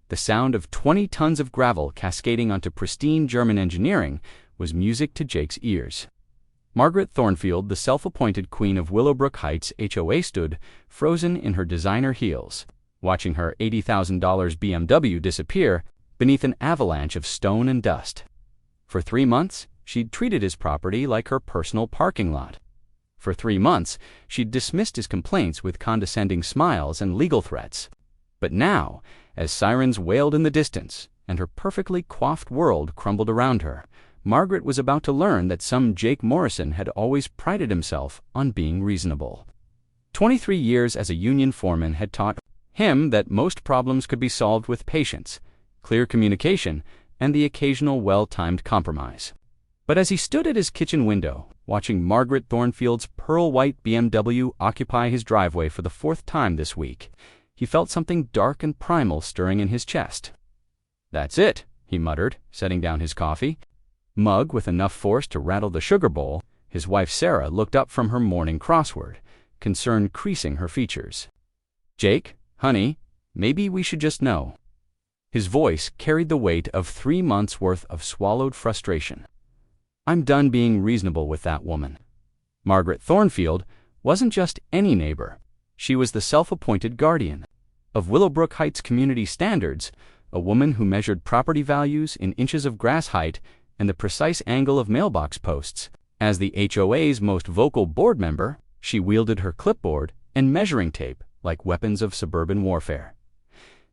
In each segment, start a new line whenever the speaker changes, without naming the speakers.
The sound of 20 tons of gravel cascading onto pristine German engineering was music to Jake's ears. Margaret Thornfield, the self-appointed queen of Willowbrook Heights HOA, stood frozen in her designer heels, watching her $80,000 BMW disappear beneath an avalanche of stone and dust. For 3 months, she'd treated his property like her personal parking lot. For 3 months, she'd dismissed his complaints with condescending smiles and legal threats. But now, as sirens wailed in the distance and her perfectly coiffed world crumbled around her, Margaret was about to learn that some Jake Morrison had always prided himself on being reasonable. 23 years as a union foreman had taught him that most problems could be solved with patience, clear communication, and the occasional well-timed compromise. But as he stood at his kitchen window, watching Margaret Thornfield's pearl-white BMW occupy his driveway for the 4th time this week, he felt something dark and primal stirring in his chest. "That's it," he muttered, setting down his coffee mug with enough force to rattle the sugar bowl. His wife Sarah looked up from her morning crossword, concern creasing her features. "Jake, honey, maybe we should just know." His voice carried the weight of 3 months' worth of swallowed frustration. "I'm done being reasonable with that woman." Margaret Thornfield wasn't just any neighbor. She was the self-appointed guardian of Willowbrook Heights community standards, a woman who measured property values in inches of grass height and the precise angle of mailbox posts. As the HOA's most vocal board member, she wielded her clipboard and measuring tape like weapons of suburban warfare.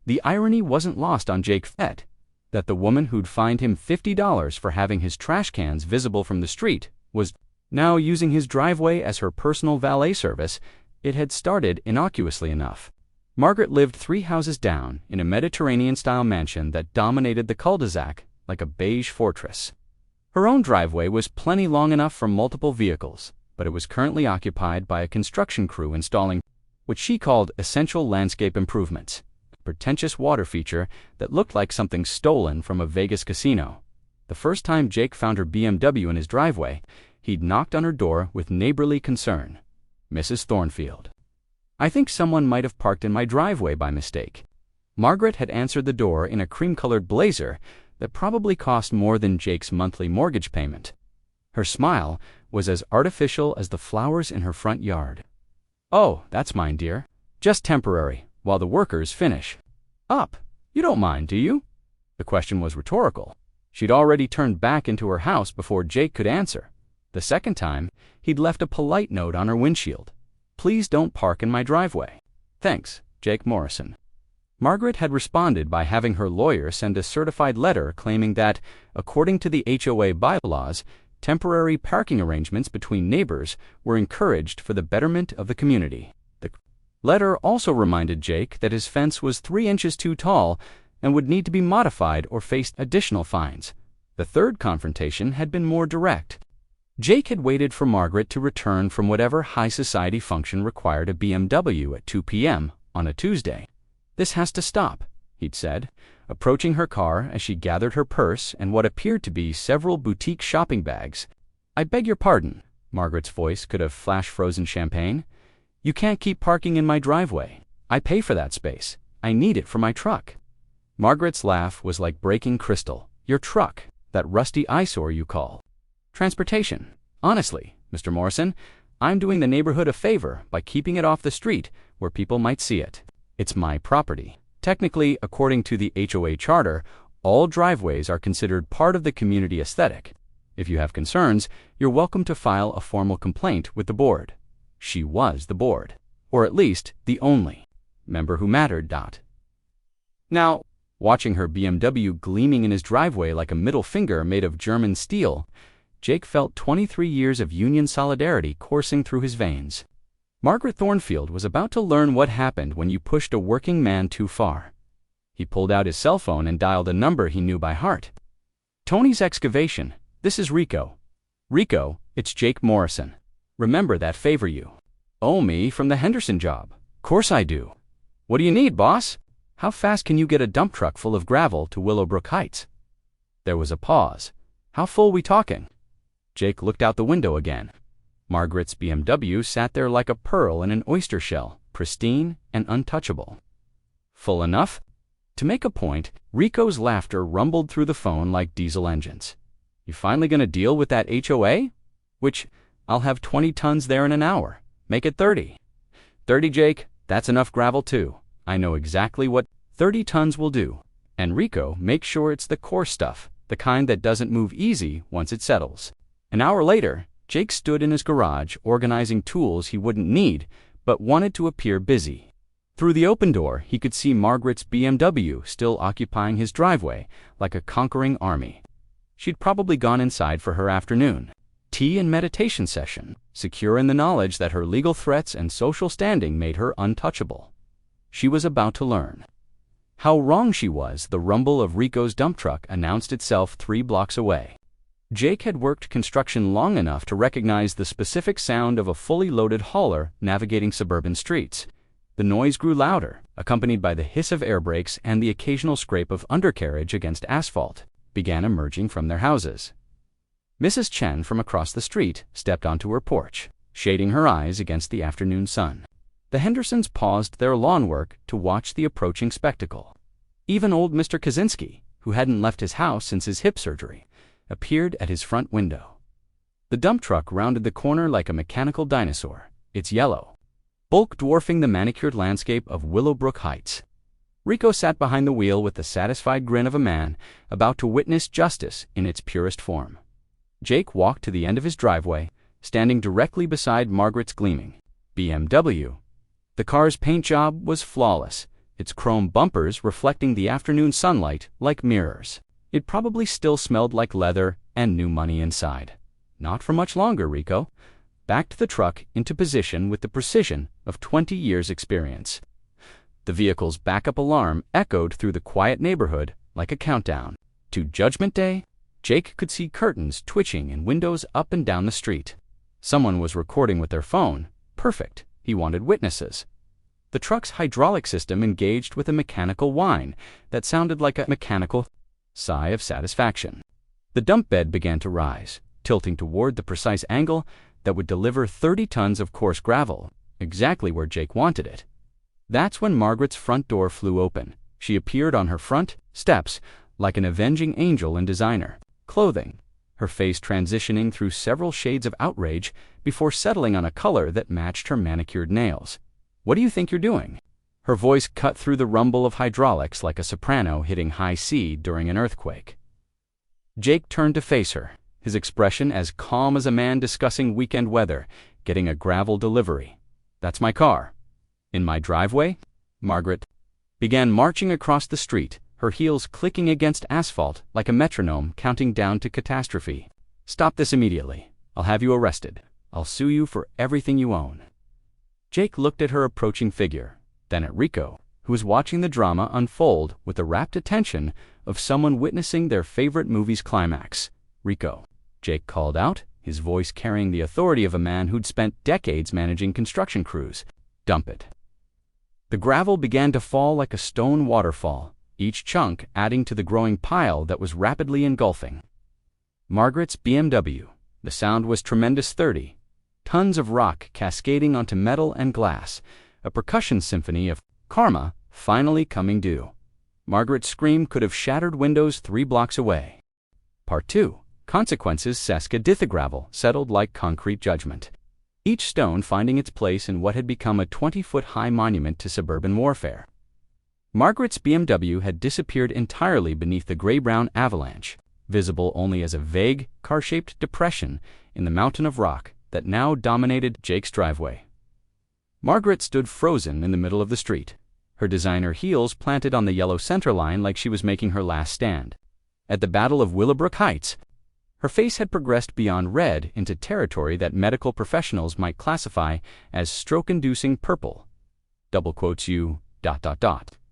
The irony wasn't lost on Jake Fett that the woman who'd fined him $50 for having his trash cans visible from the street was now using his driveway as her personal valet service. It had started innocuously enough. Margaret lived 3 houses down in a Mediterranean-style mansion that dominated the cul-de-sac like a beige fortress. Her own driveway was plenty long enough for multiple vehicles, but it was currently occupied by a construction crew installing what she called essential landscape improvements, a pretentious water feature that looked like something stolen from a Vegas casino. The first time Jake found her BMW in his driveway, he'd knocked on her door with neighborly concern. "Mrs. Thornfield, I think someone might have parked in my driveway by mistake." Margaret had answered the door in a cream-colored blazer that probably cost more than Jake's monthly mortgage payment. Her smile was as artificial as the flowers in her front yard. "Oh, that's mine, dear. Just temporary, while the workers finish up. You don't mind, do you?" The question was rhetorical. She'd already turned back into her house before Jake could answer. The second time, he'd left a polite note on her windshield. "Please don't park in my driveway. Thanks, Jake Morrison." Margaret had responded by having her lawyer send a certified letter claiming that, according to the HOA bylaws, temporary parking arrangements between neighbors were encouraged for the betterment of the community. The letter also reminded Jake that his fence was 3 inches too tall and would need to be modified or face additional fines. The third confrontation had been more direct. Jake had waited for Margaret to return from whatever high society function required a BMW at 2 p.m. on a Tuesday. "This has to stop," he'd said, approaching her car as she gathered her purse and what appeared to be several boutique shopping bags. "I beg your pardon," Margaret's voice could have flash-frozen champagne. "You can't keep parking in my driveway. I pay for that space. I need it for my truck." Margaret's laugh was like breaking crystal. "Your truck, that rusty eyesore you call transportation. Honestly, Mr. Morrison, I'm doing the neighborhood a favor by keeping it off the street where people might see it. It's my property. Technically, according to the HOA charter, all driveways are considered part of the community aesthetic. If you have concerns, you're welcome to file a formal complaint with the board." She was the board, or at least the only member who mattered. Now, watching her BMW gleaming in his driveway like a middle finger made of German steel, Jake felt 23 years of union solidarity coursing through his veins. Margaret Thornfield was about to learn what happened when you pushed a working man too far. He pulled out his cell phone and dialed a number he knew by heart. "Tony's Excavation. This is Rico." "Rico, it's Jake Morrison. Remember that favor you owe me from the Henderson job?" "Course I do. What do you need, boss? How fast can you get a dump truck full of gravel to Willowbrook Heights?" There was a pause. "How full we talking?" Jake looked out the window again. Margaret's BMW sat there like a pearl in an oyster shell, pristine and untouchable. "Full enough To make a point, Rico's laughter rumbled through the phone like diesel engines. "You finally gonna deal with that HOA? Which, I'll have 20 tons there in an hour. Make it 30. 30, Jake, that's enough gravel too. I know exactly what 30 tons will do. And Rico, make sure it's the coarse stuff, the kind that doesn't move easy once it settles." An hour later, Jake stood in his garage organizing tools he wouldn't need, but wanted to appear busy. Through the open door, he could see Margaret's BMW still occupying his driveway like a conquering army. She'd probably gone inside for her afternoon tea and meditation session, secure in the knowledge that her legal threats and social standing made her untouchable. She was about to learn. How wrong she was. The rumble of Rico's dump truck announced itself 3 blocks away. Jake had worked construction long enough to recognize the specific sound of a fully loaded hauler navigating suburban streets. The noise grew louder, accompanied by the hiss of air brakes, and the occasional scrape of undercarriage against asphalt began emerging from their houses. Mrs. Chen from across the street stepped onto her porch, shading her eyes against the afternoon sun. The Hendersons paused their lawn work to watch the approaching spectacle. Even old Mr. Kaczynski, who hadn't left his house since his hip surgery, appeared at his front window. The dump truck rounded the corner like a mechanical dinosaur, its yellow bulk dwarfing the manicured landscape of Willowbrook Heights. Rico sat behind the wheel with the satisfied grin of a man about to witness justice in its purest form. Jake walked to the end of his driveway, standing directly beside Margaret's gleaming BMW. The car's paint job was flawless, its chrome bumpers reflecting the afternoon sunlight like mirrors. It probably still smelled like leather and new money inside. Not for much longer, Rico backed the truck into position with the precision of 20 years' experience. The vehicle's backup alarm echoed through the quiet neighborhood like a countdown to Judgment Day. Jake could see curtains twitching and windows up and down the street. Someone was recording with their phone. Perfect. He wanted witnesses. The truck's hydraulic system engaged with a mechanical whine that sounded like a mechanical sigh of satisfaction. The dump bed began to rise, tilting toward the precise angle that would deliver 30 tons of coarse gravel, exactly where Jake wanted it. That's when Margaret's front door flew open. She appeared on her front steps like an avenging angel in designer clothing, her face transitioning through several shades of outrage before settling on a color that matched her manicured nails. "What do you think you're doing?" Her voice cut through the rumble of hydraulics like a soprano hitting high C during an earthquake. Jake turned to face her, his expression as calm as a man discussing weekend weather, getting a gravel delivery. "That's my car." "In my driveway?" Margaret began marching across the street, her heels clicking against asphalt like a metronome counting down to catastrophe. "Stop this immediately. I'll have you arrested. I'll sue you for everything you own." Jake looked at her approaching figure, then at Rico, who was watching the drama unfold with the rapt attention of someone witnessing their favorite movie's climax. "Rico," Jake called out, his voice carrying the authority of a man who'd spent decades managing construction crews. "Dump it." The gravel began to fall like a stone waterfall, each chunk adding to the growing pile that was rapidly engulfing Margaret's BMW. The sound was tremendous. 30 tons of rock cascading onto metal and glass, a percussion symphony of karma finally coming due. Margaret's scream could have shattered windows 3 blocks away. Part 2. Consequences. Saskaditha gravel settled like concrete judgment, each stone finding its place in what had become a 20-foot-high monument to suburban warfare. Margaret's BMW had disappeared entirely beneath the gray-brown avalanche, visible only as a vague, car-shaped depression in the mountain of rock that now dominated Jake's driveway. Margaret stood frozen in the middle of the street, her designer heels planted on the yellow center line like she was making her last stand. At the Battle of Willowbrook Heights, her face had progressed beyond red into territory that medical professionals might classify as stroke-inducing purple. "Double quotes you, ...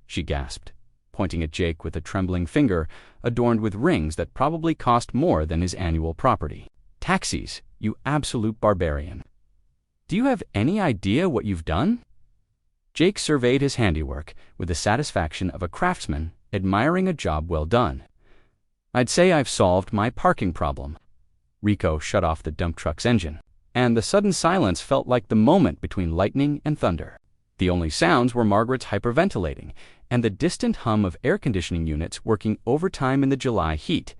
she gasped, pointing at Jake with a trembling finger adorned with rings that probably cost more than his annual property. "Taxis, you absolute barbarian. Do you have any idea what you've done?" Jake surveyed his handiwork with the satisfaction of a craftsman admiring a job well done. "I'd say I've solved my parking problem." Rico shut off the dump truck's engine, and the sudden silence felt like the moment between lightning and thunder. The only sounds were Margaret's hyperventilating and the distant hum of air conditioning units working overtime in the July heat.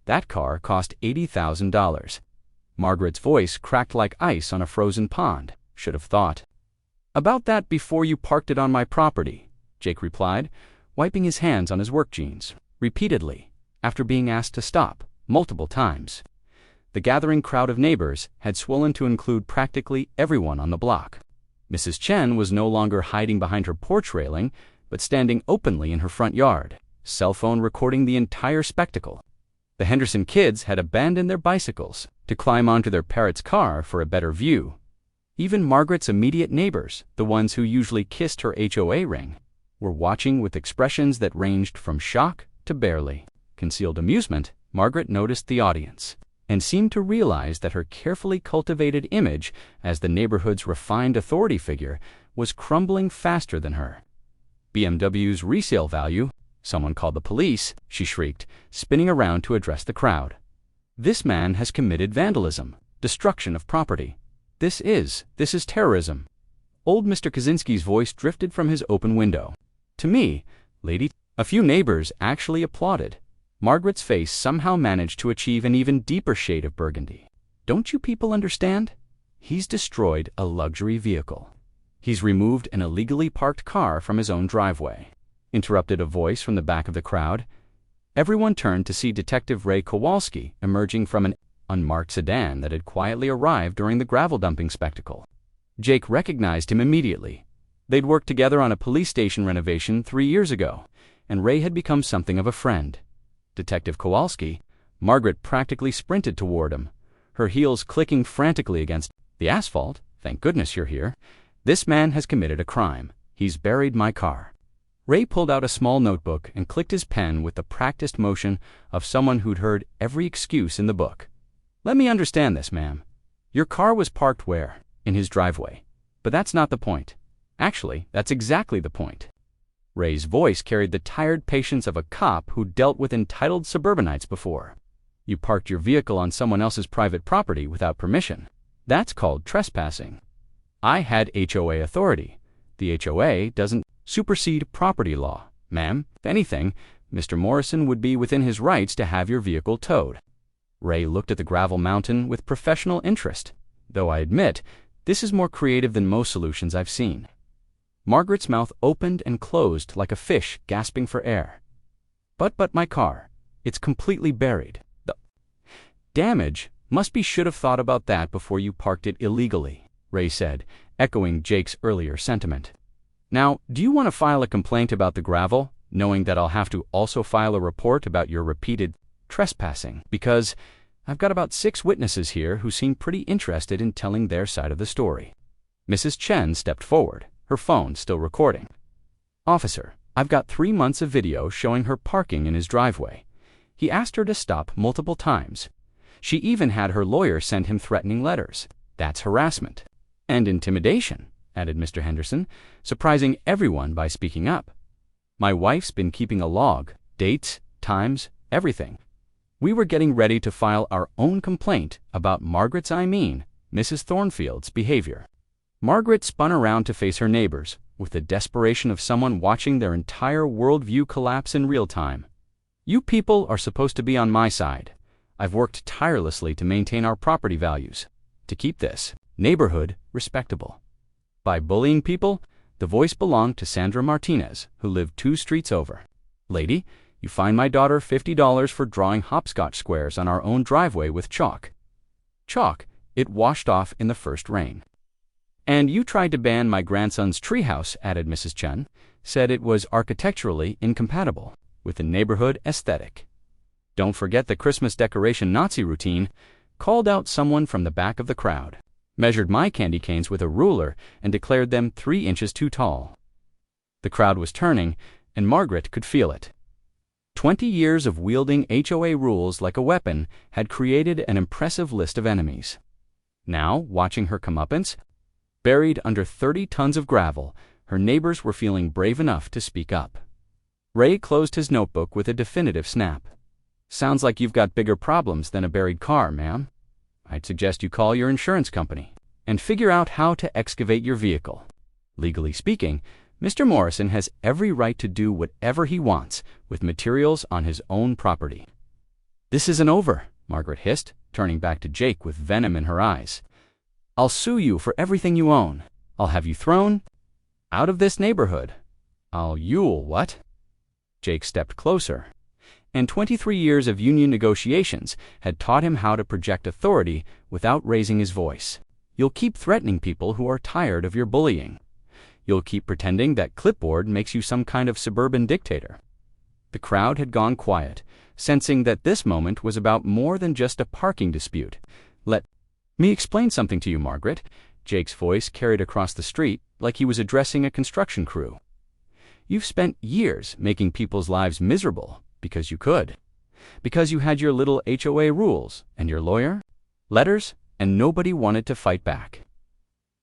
That car cost $80,000. Margaret's voice cracked like ice on a frozen pond. Should have thought about that before you parked it on my property, Jake replied, wiping his hands on his work jeans, repeatedly, after being asked to stop multiple times. The gathering crowd of neighbors had swollen to include practically everyone on the block. Mrs. Chen was no longer hiding behind her porch railing, but standing openly in her front yard, cell phone recording the entire spectacle. The Henderson kids had abandoned their bicycles to climb onto their parrot's car for a better view. Even Margaret's immediate neighbors, the ones who usually kissed her HOA ring, were watching with expressions that ranged from shock to barely concealed amusement. Margaret noticed the audience and seemed to realize that her carefully cultivated image as the neighborhood's refined authority figure was crumbling faster than her. BMW's resale value, someone called the police, she shrieked, spinning around to address the crowd. This man has committed vandalism, destruction of property. This is terrorism. Old Mr. Kaczynski's voice drifted from his open window. To me, lady, a few neighbors actually applauded. Margaret's face somehow managed to achieve an even deeper shade of burgundy. Don't you people understand? He's destroyed a luxury vehicle. He's removed an illegally parked car from his own driveway, interrupted a voice from the back of the crowd. Everyone turned to see Detective Ray Kowalski emerging from an unmarked sedan that had quietly arrived during the gravel dumping spectacle. Jake recognized him immediately. They'd worked together on a police station renovation 3 years ago, and Ray had become something of a friend. Detective Kowalski, Margaret practically sprinted toward him, her heels clicking frantically against the asphalt. Thank goodness you're here. This man has committed a crime. He's buried my car. Ray pulled out a small notebook and clicked his pen with the practiced motion of someone who'd heard every excuse in the book. Let me understand this, ma'am. Your car was parked where? In his driveway. But that's not the point. Actually, that's exactly the point. Ray's voice carried the tired patience of a cop who dealt with entitled suburbanites before. You parked your vehicle on someone else's private property without permission. That's called trespassing. I had HOA authority. The HOA doesn't supersede property law, ma'am. If anything, Mr. Morrison would be within his rights to have your vehicle towed. Ray looked at the gravel mountain with professional interest, though I admit, this is more creative than most solutions I've seen. Margaret's mouth opened and closed like a fish gasping for air. But my car, it's completely buried. The damage must be should have thought about that before you parked it illegally, Ray said, echoing Jake's earlier sentiment. Now, do you want to file a complaint about the gravel, knowing that I'll have to also file a report about your repeated trespassing? Because I've got about 6 witnesses here who seem pretty interested in telling their side of the story. Mrs. Chen stepped forward, her phone still recording. Officer, I've got 3 months of video showing her parking in his driveway. He asked her to stop multiple times. She even had her lawyer send him threatening letters. That's harassment. And intimidation, added Mr. Henderson, surprising everyone by speaking up. My wife's been keeping a log, dates, times, everything. We were getting ready to file our own complaint about Mrs. Thornfield's behavior. Margaret spun around to face her neighbors with the desperation of someone watching their entire worldview collapse in real time. You people are supposed to be on my side. I've worked tirelessly to maintain our property values, to keep this neighborhood respectable. By bullying people, the voice belonged to Sandra Martinez, who lived 2 streets over. Lady, you fined my daughter $50 for drawing hopscotch squares on our own driveway with chalk. Chalk, it washed off in the first rain. And you tried to ban my grandson's treehouse, added Mrs. Chen, said it was architecturally incompatible with the neighborhood aesthetic. Don't forget the Christmas decoration Nazi routine, called out someone from the back of the crowd, measured my candy canes with a ruler and declared them 3 inches too tall. The crowd was turning, and Margaret could feel it. 20 years of wielding HOA rules like a weapon had created an impressive list of enemies. Now, watching her comeuppance, buried under 30 tons of gravel, her neighbors were feeling brave enough to speak up. Ray closed his notebook with a definitive snap. Sounds like you've got bigger problems than a buried car, ma'am. I'd suggest you call your insurance company and figure out how to excavate your vehicle. Legally speaking, Mr. Morrison has every right to do whatever he wants with materials on his own property. "This isn't over," Margaret hissed, turning back to Jake with venom in her eyes. "I'll sue you for everything you own. I'll have you thrown out of this neighborhood. You'll what?" Jake stepped closer, and 23 years of union negotiations had taught him how to project authority without raising his voice. "You'll keep threatening people who are tired of your bullying. You'll keep pretending that clipboard makes you some kind of suburban dictator." The crowd had gone quiet, sensing that this moment was about more than just a parking dispute. "Let me explain something to you, Margaret," Jake's voice carried across the street like he was addressing a construction crew. "You've spent years making people's lives miserable because you could. Because you had your little HOA rules and your lawyer, letters, and nobody wanted to fight back.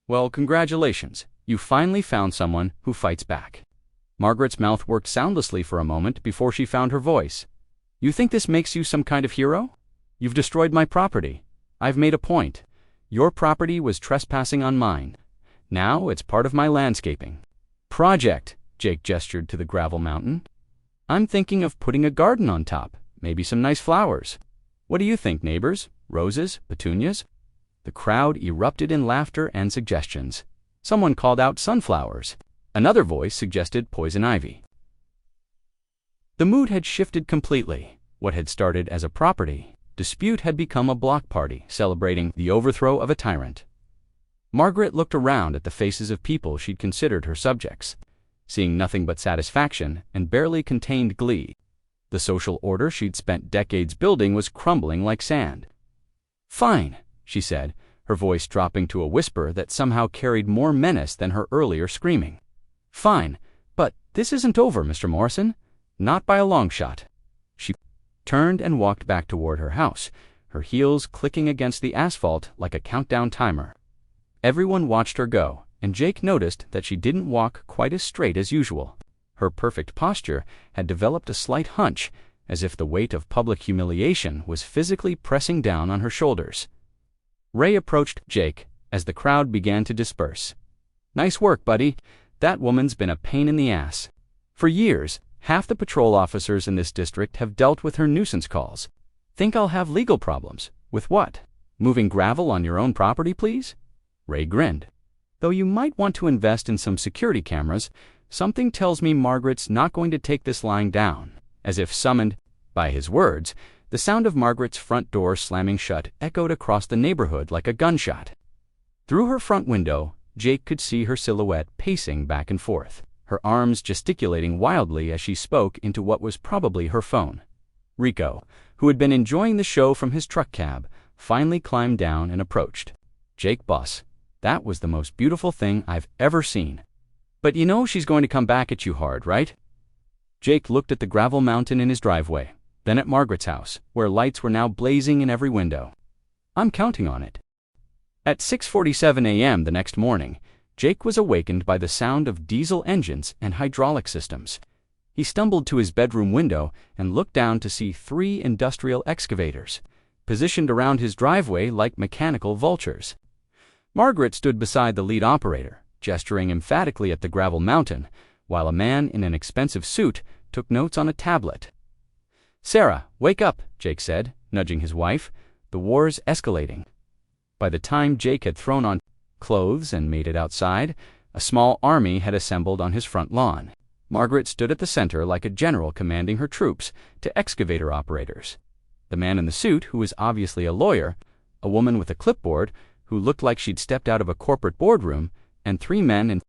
Well, congratulations. You finally found someone who fights back." Margaret's mouth worked soundlessly for a moment before she found her voice. "You think this makes you some kind of hero? You've destroyed my property. I've made a point. Your property was trespassing on mine. Now it's part of my landscaping project." Jake gestured to the gravel mountain. "I'm thinking of putting a garden on top, maybe some nice flowers. What do you think, neighbors? Roses? Petunias?" The crowd erupted in laughter and suggestions. Someone called out sunflowers. Another voice suggested poison ivy. The mood had shifted completely. What had started as a property dispute had become a block party celebrating the overthrow of a tyrant. Margaret looked around at the faces of people she'd considered her subjects, seeing nothing but satisfaction and barely contained glee. The social order she'd spent decades building was crumbling like sand. "Fine," she said, her voice dropping to a whisper that somehow carried more menace than her earlier screaming. "Fine, but this isn't over, Mr. Morrison. Not by a long shot." She turned and walked back toward her house, her heels clicking against the asphalt like a countdown timer. Everyone watched her go, and Jake noticed that she didn't walk quite as straight as usual. Her perfect posture had developed a slight hunch, as if the weight of public humiliation was physically pressing down on her shoulders. Ray approached Jake as the crowd began to disperse. "Nice work, buddy. That woman's been a pain in the ass. For years, half the patrol officers in this district have dealt with her nuisance calls. Think I'll have legal problems? With what? Moving gravel on your own property, please?" Ray grinned. "Though you might want to invest in some security cameras, something tells me Margaret's not going to take this lying down." As if summoned by his words, the sound of Margaret's front door slamming shut echoed across the neighborhood like a gunshot. Through her front window, Jake could see her silhouette pacing back and forth, her arms gesticulating wildly as she spoke into what was probably her phone. Rico, who had been enjoying the show from his truck cab, finally climbed down and approached. "Jake, boss, that was the most beautiful thing I've ever seen. But you know she's going to come back at you hard, right?" Jake looked at the gravel mountain in his driveway, then at Margaret's house, where lights were now blazing in every window. "I'm counting on it." At 6:47 a.m. the next morning, Jake was awakened by the sound of diesel engines and hydraulic systems. He stumbled to his bedroom window and looked down to see 3 industrial excavators, positioned around his driveway like mechanical vultures. Margaret stood beside the lead operator, gesturing emphatically at the gravel mountain, while a man in an expensive suit took notes on a tablet. "Sarah, wake up," Jake said, nudging his wife. "The war's escalating." By the time Jake had thrown on clothes and made it outside, a small army had assembled on his front lawn. Margaret stood at the center like a general commanding her troops to excavator operators. The man in the suit, who was obviously a lawyer, a woman with a clipboard, who looked like she'd stepped out of a corporate boardroom, and 3 men in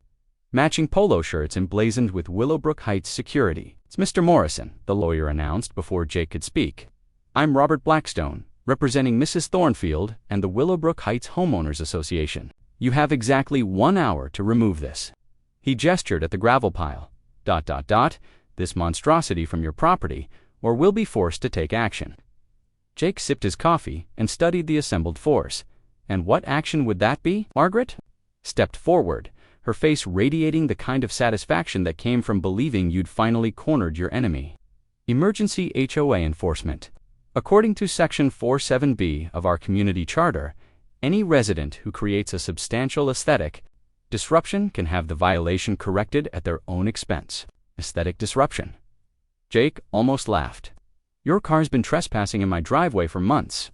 matching polo shirts emblazoned with Willowbrook Heights security. "It's Mr. Morrison," the lawyer announced before Jake could speak. "I'm Robert Blackstone, representing Mrs. Thornfield and the Willowbrook Heights Homeowners Association. You have exactly 1 hour to remove this." He gestured at the gravel pile. ... "This monstrosity from your property, or we'll be forced to take action." Jake sipped his coffee and studied the assembled force. "And what action would that be?" Margaret stepped forward, her face radiating the kind of satisfaction that came from believing you'd finally cornered your enemy. "Emergency HOA enforcement. According to Section 47B of our community charter, any resident who creates a substantial aesthetic Disruption can have the violation corrected at their own expense. Aesthetic disruption. Jake almost laughed. Your car's been trespassing in my driveway for months.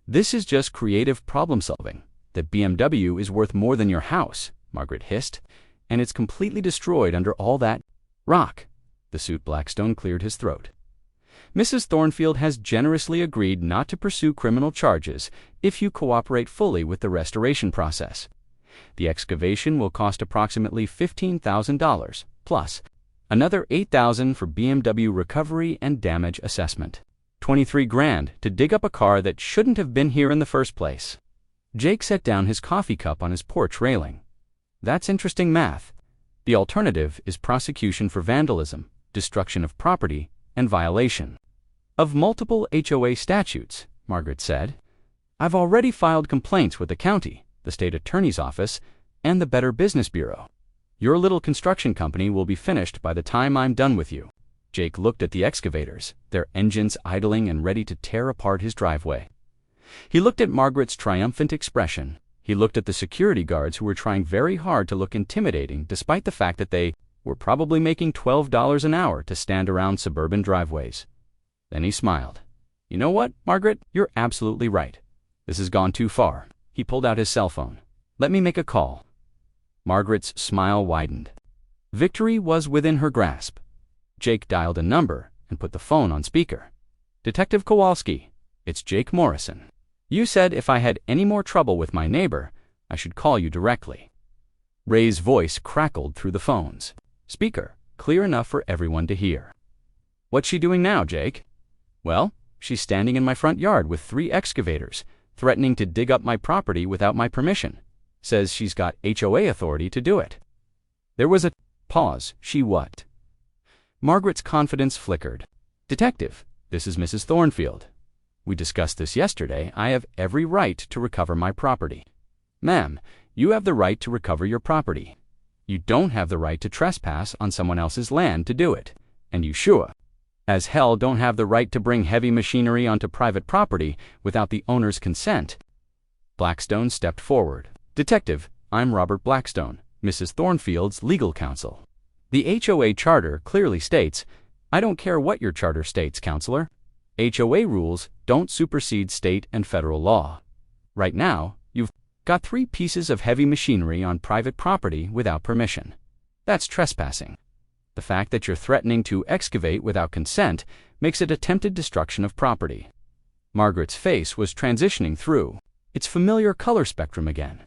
This is just creative problem solving. The BMW is worth more than your house, Margaret hissed, and it's completely destroyed under all that rock. The suit Blackstone cleared his throat. Mrs. Thornfield has generously agreed not to pursue criminal charges if you cooperate fully with the restoration process. The excavation will cost approximately $15,000, plus another $8,000 for BMW recovery and damage assessment. $23,000 to dig up a car that shouldn't have been here in the first place. Jake set down his coffee cup on his porch railing. That's interesting math. The alternative is prosecution for vandalism, destruction of property, and violation of multiple HOA statutes, Margaret said. I've already filed complaints with the county, the state attorney's office, and the Better Business Bureau. Your little construction company will be finished by the time I'm done with you. Jake looked at the excavators, their engines idling and ready to tear apart his driveway. He looked at Margaret's triumphant expression. He looked at the security guards who were trying very hard to look intimidating despite the fact that they were probably making $12 an hour to stand around suburban driveways. Then he smiled. You know what, Margaret? You're absolutely right. This has gone too far. He pulled out his cell phone. Let me make a call. Margaret's smile widened. Victory was within her grasp. Jake dialed a number and put the phone on speaker. Detective Kowalski, it's Jake Morrison. You said if I had any more trouble with my neighbor, I should call you directly. Ray's voice crackled through the phone's speaker, clear enough for everyone to hear. What's she doing now, Jake? Well, she's standing in my front yard with 3 excavators, threatening to dig up my property without my permission. Says she's got HOA authority to do it. There was a pause. She what? Margaret's confidence flickered. Detective, this is Mrs. Thornfield. We discussed this yesterday. I have every right to recover my property. Ma'am, you have the right to recover your property. You don't have the right to trespass on someone else's land to do it. And you sure as hell don't have the right to bring heavy machinery onto private property without the owner's consent. Blackstone stepped forward. Detective, I'm Robert Blackstone, Mrs. Thornfield's legal counsel. The HOA charter clearly states, I don't care what your charter states, counselor. HOA rules don't supersede state and federal law. Right now, you've got 3 pieces of heavy machinery on private property without permission. That's trespassing. The fact that you're threatening to excavate without consent makes it attempted destruction of property. Margaret's face was transitioning through its familiar color spectrum again.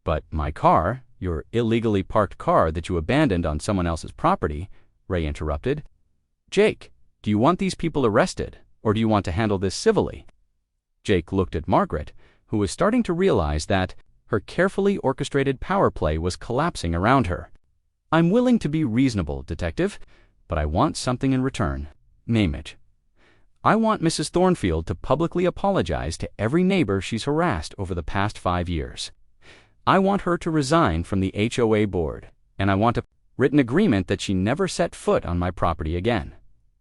But my car, your illegally parked car that you abandoned on someone else's property, Ray interrupted. Jake, do you want these people arrested, or do you want to handle this civilly? Jake looked at Margaret, who was starting to realize that her carefully orchestrated power play was collapsing around her. I'm willing to be reasonable, detective, but I want something in return. Name it. I want Mrs. Thornfield to publicly apologize to every neighbor she's harassed over the past 5 years. I want her to resign from the HOA board, and I want a written agreement that she never set foot on my property again.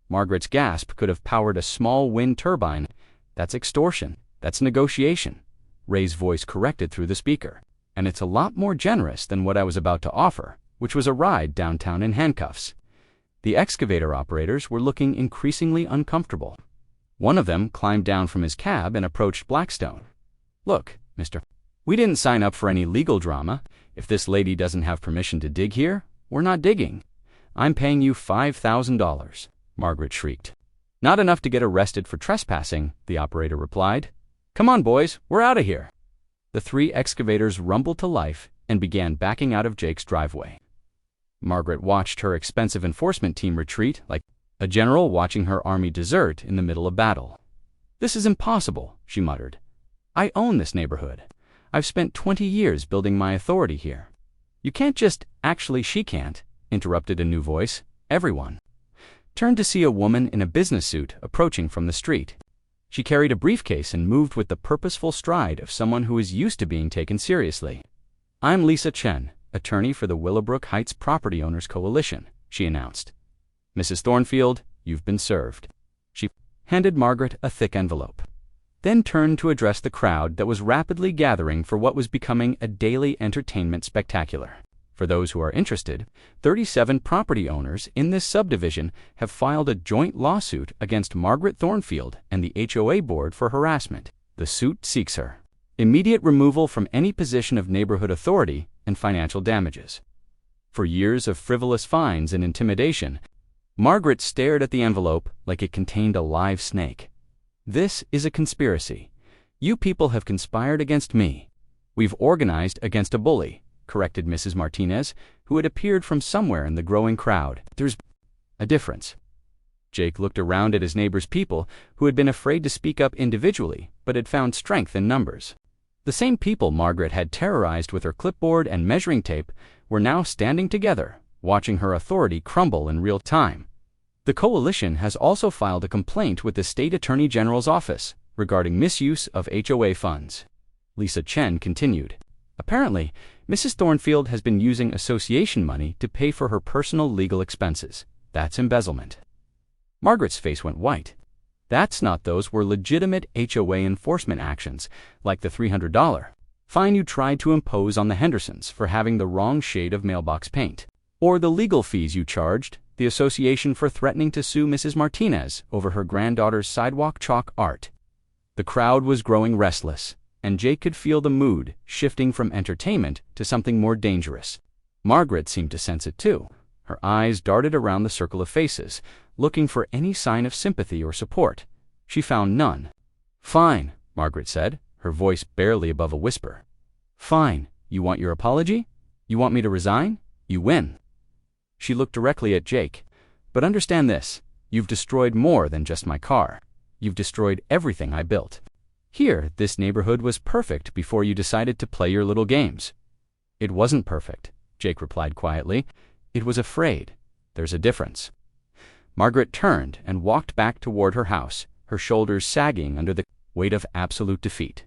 Margaret's gasp could have powered a small wind turbine. That's extortion. That's negotiation. Ray's voice corrected through the speaker. And it's a lot more generous than what I was about to offer, which was a ride downtown in handcuffs. The excavator operators were looking increasingly uncomfortable. One of them climbed down from his cab and approached Blackstone. Look, mister, we didn't sign up for any legal drama. If this lady doesn't have permission to dig here, we're not digging. I'm paying you $5,000, Margaret shrieked. Not enough to get arrested for trespassing, the operator replied. Come on, boys, we're out of here. The 3 excavators rumbled to life and began backing out of Jake's driveway. Margaret watched her expensive enforcement team retreat like a general watching her army desert in the middle of battle. This is impossible, she muttered. I own this neighborhood. I've spent 20 years building my authority here. You can't just, actually she can't, interrupted a new voice. Everyone turned to see a woman in a business suit approaching from the street. She carried a briefcase and moved with the purposeful stride of someone who is used to being taken seriously. I'm Lisa Chen, attorney for the Willowbrook Heights Property Owners Coalition, she announced. Mrs. Thornfield, you've been served. She handed Margaret a thick envelope, then turned to address the crowd that was rapidly gathering for what was becoming a daily entertainment spectacular. For those who are interested, 37 property owners in this subdivision have filed a joint lawsuit against Margaret Thornfield and the HOA board for harassment. The suit seeks her immediate removal from any position of neighborhood authority and financial damages. For years of frivolous fines and intimidation, Margaret stared at the envelope like it contained a live snake. "This is a conspiracy. You people have conspired against me. We've organized against a bully," corrected Mrs. Martinez, who had appeared from somewhere in the growing crowd. "There's a difference." Jake looked around at his neighbor's people, who had been afraid to speak up individually, but had found strength in numbers. The same people Margaret had terrorized with her clipboard and measuring tape were now standing together, watching her authority crumble in real time. The coalition has also filed a complaint with the State Attorney General's office regarding misuse of HOA funds. Lisa Chen continued. "Apparently, Mrs. Thornfield has been using association money to pay for her personal legal expenses. That's embezzlement." Margaret's face went white. That's not. Those were legitimate HOA enforcement actions, like the $300 fine you tried to impose on the Hendersons for having the wrong shade of mailbox paint, or the legal fees you charged the association for threatening to sue Mrs. Martinez over her granddaughter's sidewalk chalk art. The crowd was growing restless, and Jake could feel the mood shifting from entertainment to something more dangerous. Margaret seemed to sense it too. Her eyes darted around the circle of faces, looking for any sign of sympathy or support. She found none. "Fine," Margaret said, her voice barely above a whisper. "Fine. You want your apology? You want me to resign? You win." She looked directly at Jake. "But understand this. You've destroyed more than just my car. You've destroyed everything I built. Here, this neighborhood was perfect before you decided to play your little games." "It wasn't perfect," Jake replied quietly. "It was afraid. There's a difference." Margaret turned and walked back toward her house, her shoulders sagging under the weight of absolute defeat.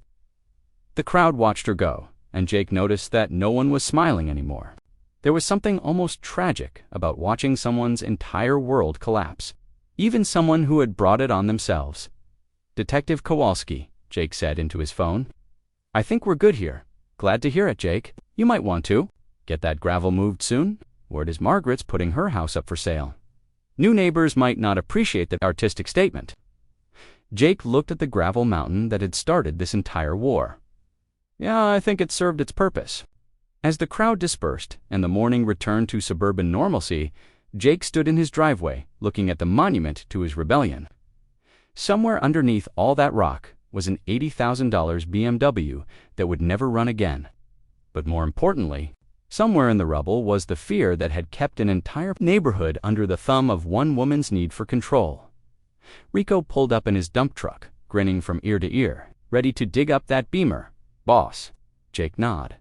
The crowd watched her go, and Jake noticed that no one was smiling anymore. There was something almost tragic about watching someone's entire world collapse, even someone who had brought it on themselves. "Detective Kowalski," Jake said into his phone. "I think we're good here." "Glad to hear it, Jake. You might want to get that gravel moved soon. Word is Margaret's putting her house up for sale. New neighbors might not appreciate the artistic statement." Jake looked at the gravel mountain that had started this entire war. "Yeah, I think it served its purpose." As the crowd dispersed and the morning returned to suburban normalcy, Jake stood in his driveway, looking at the monument to his rebellion. Somewhere underneath all that rock was an $80,000 BMW that would never run again. But more importantly, somewhere in the rubble was the fear that had kept an entire neighborhood under the thumb of one woman's need for control. Rico pulled up in his dump truck, grinning from ear to ear, ready to dig up that Beamer. "Boss." Jake nodded.